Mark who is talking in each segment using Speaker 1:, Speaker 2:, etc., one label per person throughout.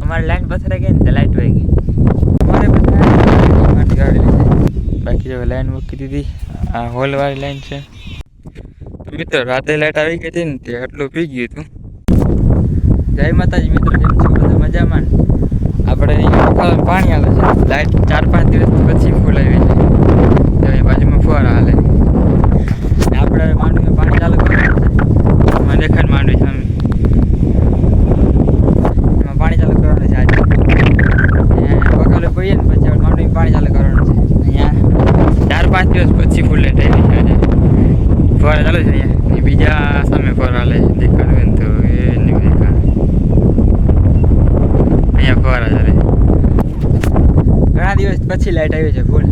Speaker 1: અમારે લાઈન પથરાઈ ગઈ ને તો લાઈટ વહી ગઈ. અમારે બધા બાકી જો લાઈન મૂકી દીધી. આ હોલવાળી લાઈન છે. તો મિત્રો રાતે લાઈટ આવી ગઈ હતી ને તે આટલું પી ગયું હતું. જય માતાજી મિત્રો, કેમ છો બધા મજામાં? આપણે પાણી આવે છે. લાઈટ 4-5 દિવસ પછી ફૂલ આવી છે. તો એ બાજુમાં ફુવારા હાલે. આપણે માંડવીમાં પાણી ચાલુ કરવાનું છે. એમાં દેખાય માંડવી સામે. એમાં પાણી ચાલુ કરવાનું છે આજે. બકાલે પડીએ ને પછી માંડવીમાં પાણી ચાલુ કરવાનું છે. અહીંયા 4-5 દિવસ પછી ફૂલ લાઈટ આવી છે આજે. ફુવારા ચાલુ છે અહીંયા. બીજા સામે ફુવારા હાલે દેખાડવે ને તો એ નહીં દેખાડે. અહીંયા ફુવારા ચાલે. ઘણા દિવસ પછી લાઈટ આવી છે ફૂલ,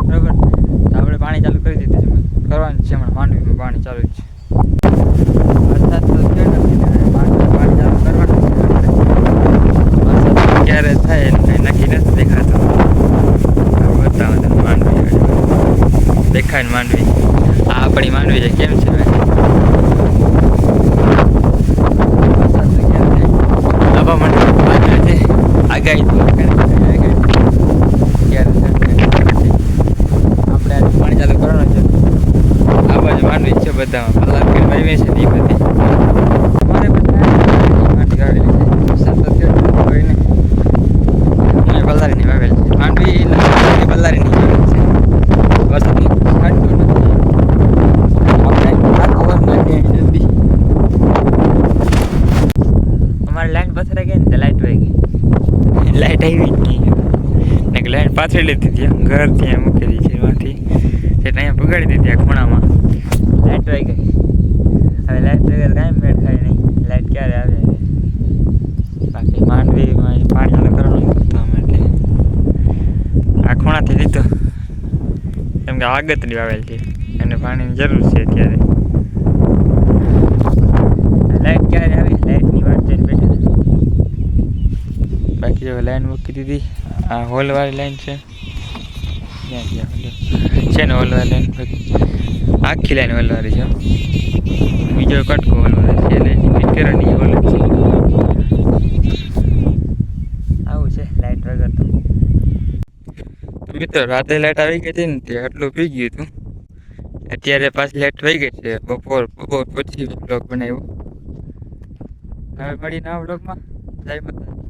Speaker 1: બરાબર. તો આપણે પાણી ચાલુ કરી દીધું છે. કરવાનું છે હમણાં માંડવીમાં પાણી ચાલુ છે. વરસાદ તો થયો નથી, માંડવીમાં પાણી ચાલુ કરવાનું છે. વરસાદ ક્યારે થાય એને કંઈ નક્કી નથી દેખાતું. બતાવો તમે માંડવી દેખાય ને માંડવી. આ આપણી માંડવી છે. કેમ છે ભાઈ? વરસાદ તો ક્યારે થાય? હવા માંડવી બાજુ છે. આગાહી તો આપણે પાણી ચાલુ કરવાનું છે. આ બાજુ માંડવી છે બધામાં કલાક વાવી છે ને એ બધી. અમારે બધા માટી કાઢેલી છે. વરસાદ તો થયો કોઈ નહીં. અહીંયા બલ્લારીની વાવેલ છે માંડવી. બલ્લારીની વાવેલ છે. વરસાદ કાઢતો નથી. આપણે નથી. અમારે લાઈન પથરાઈ ગઈ ને તો લાઈટ વહી ગઈ. લાઈટ આવી જ નહીં. લાઈટ પાછળ લીધી હતી ઘર ત્યાં મૂકેલી છે. એમાંથી એટલે અહીંયા પગાડી દીધી આ ખૂણામાં. લાઈટ વહી ગઈ. હવે લાઈટ વગર કાંઈ મેળ થાય નહીં. લાઈટ ક્યારે આવે? બાકી માંડવીમાં પાણી ચાલુ કરવાનું એટલે આ ખૂણાથી લીધો. કેમ કે આગતરી આવેલ છે એને પાણીની જરૂર છે અત્યારે. લાઈટ ક્યારે આવી? લાઈટની વાત જઈને બેઠા. બાકી જો લાઈન મૂકી દીધી. આ હોલવાળી લાઈન છે. છે ને હોલવાળી લાઈન. આખી લાઈન હોલવાળી છે. બીજો કટકો હોલવાળી છે. એટલે ફિટરની હોલ છે. આવું છે લાઈટ વગર તો. મિત્રો રાતે લાઈટ આવી ગઈ હતી ને તે આટલું પી ગયું હતું. અત્યારે પાછી લાઈટ વહી ગઈ છે. બપોર પછી બ્લોગ બનાવ્યો. હવે મળીને આ બ્લોગમાં. જય માતા.